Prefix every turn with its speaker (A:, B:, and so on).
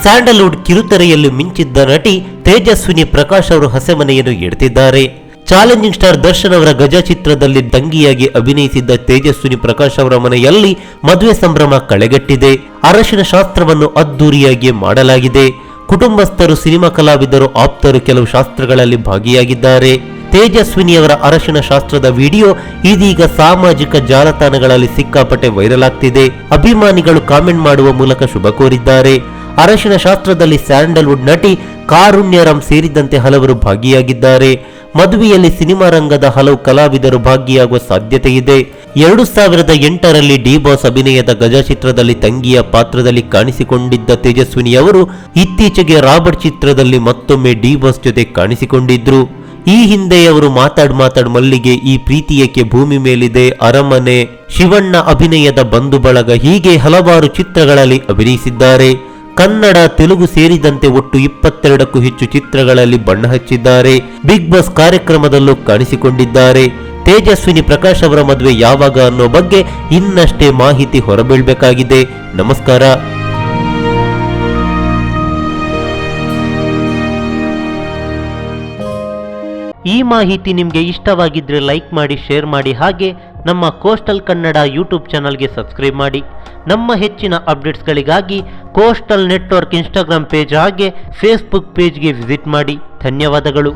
A: Sandalwood ಕಿರುತೆರೆಯಲ್ಲಿ ಮಿಂಚಿದ್ದ ನಟಿ ತೇಜಸ್ವಿನಿ ಪ್ರಕಾಶ್ ಅವರು ಹಸೆಮಣೆಯನ್ನು ಎಡ್ತಿದ್ದಾರೆ. Challenging star Darshan ಅವರ ಗಜ ಚಿತ್ರದಲ್ಲಿ ತಂಗಿಯಾಗಿ ಅಭಿನಯಿಸಿದ್ದ ತೇಜಸ್ವಿನಿ ಪ್ರಕಾಶ್ ಅವರ ಮನೆಯಲ್ಲಿ ಮದುವೆ ಸಂಭ್ರಮ ಕಳೆಗಟ್ಟಿದೆ. ಅರಶಿನ ಶಾಸ್ತ್ರವನ್ನು ಅದ್ದೂರಿಯಾಗಿ ಮಾಡಲಾಗಿದೆ. ಕುಟುಂಬಸ್ಥರು, ಸಿನಿಮಾ ಕಲಾವಿದರು, ಆಪ್ತರು ಕೆಲವು ಶಾಸ್ತ್ರಗಳಲ್ಲಿ ಭಾಗಿಯಾಗಿದ್ದಾರೆ. ತೇಜಸ್ವಿನಿಯವರ ಅರಶಿನ ಶಾಸ್ತ್ರದ ವಿಡಿಯೋ ಇದೀಗ ಸಾಮಾಜಿಕ ಜಾಲತಾಣಗಳಲ್ಲಿ ಸಿಕ್ಕಾಪಟ್ಟೆ ವೈರಲ್ ಆಗ್ತಿದೆ. ಅಭಿಮಾನಿಗಳು ಕಾಮೆಂಟ್ ಮಾಡುವ ಮೂಲಕ ಶುಭ ಕೋರಿದ್ದಾರೆ. ಅರಶಿನ ಶಾಸ್ತ್ರದಲ್ಲಿ ಸ್ಯಾಂಡಲ್ವುಡ್ ನಟಿ ಕಾರುಣ್ಯರಾಮ್ ಸೇರಿದಂತೆ ಹಲವರು ಭಾಗಿಯಾಗಿದ್ದಾರೆ. ಮದುವೆಯಲ್ಲಿ ಸಿನಿಮಾ ರಂಗದ ಹಲವು ಕಲಾವಿದರು ಭಾಗಿಯಾಗುವ ಸಾಧ್ಯತೆ ಇದೆ. 2008ರಲ್ಲಿ ಡಿ ಬಾಸ್ ಅಭಿನಯದ ಗಜ ಚಿತ್ರದಲ್ಲಿ ತಂಗಿಯ ಪಾತ್ರದಲ್ಲಿ ಕಾಣಿಸಿಕೊಂಡಿದ್ದ ತೇಜಸ್ವಿನಿ ಅವರು ಇತ್ತೀಚೆಗೆ ರಾಬರ್ಟ್ ಚಿತ್ರದಲ್ಲಿ ಮತ್ತೊಮ್ಮೆ ಡಿ ಬಾಸ್ ಜೊತೆ ಕಾಣಿಸಿಕೊಂಡಿದ್ರು. ಈ ಹಿಂದೆ ಅವರು ಮಾತಾಡ್ ಮಲ್ಲಿಗೆ, ಈ ಪ್ರೀತಿಯಕ್ಕೆ ಭೂಮಿ ಮೇಲಿದೆ, ಅರಮನೆ, ಶಿವಣ್ಣ ಅಭಿನಯದ ಬಂಧು ಬಳಗ ಹೀಗೆ ಹಲವಾರು ಚಿತ್ರಗಳಲ್ಲಿ ಅಭಿನಯಿಸಿದ್ದಾರೆ. ಕನ್ನಡ, ತೆಲುಗು ಸೇರಿದಂತೆ ಒಟ್ಟು 22ಕ್ಕೂ ಹೆಚ್ಚು ಚಿತ್ರಗಳಲ್ಲಿ ಬಣ್ಣ ಹಚ್ಚಿದ್ದಾರೆ. ಬಿಗ್ ಬಾಸ್ ಕಾರ್ಯಕ್ರಮದಲ್ಲೂ ಕಾಣಿಸಿಕೊಂಡಿದ್ದಾರೆ. ತೇಜಸ್ವಿನಿ ಪ್ರಕಾಶ್ ಅವರ ಮದುವೆ ಯಾವಾಗ ಅನ್ನೋ ಬಗ್ಗೆ ಇನ್ನಷ್ಟೇ ಮಾಹಿತಿ ಹೊರಬೀಳಬೇಕಾಗಿದೆ. ನಮಸ್ಕಾರ. ಈ ಮಾಹಿತಿ ನಿಮಗೆ ಇಷ್ಟವಾಗಿದ್ರೆ ಲೈಕ್ ಮಾಡಿ, ಶೇರ್ ಮಾಡಿ, ಹಾಗೆ ನಮ್ಮ ಕೋಸ್ಟಲ್ ಕನ್ನಡ ಯೂಟ್ಯೂಬ್ ಚಾನಲ್ಗೆ ಸಬ್ಸ್ಕ್ರೈಬ್ ಮಾಡಿ. ನಮ್ಮ ಹೆಚ್ಚಿನ ಅಪ್ಡೇಟ್ಸ್ಗಳಿಗಾಗಿ ಕೋಸ್ಟಲ್ ನೆಟ್ವರ್ಕ್ ಇನ್ಸ್ಟಾಗ್ರಾಮ್ ಪೇಜ್ ಹಾಗೆ ಫೇಸ್ಬುಕ್ ಪೇಜ್ಗೆ ವಿಸಿಟ್ ಮಾಡಿ. ಧನ್ಯವಾದಗಳು.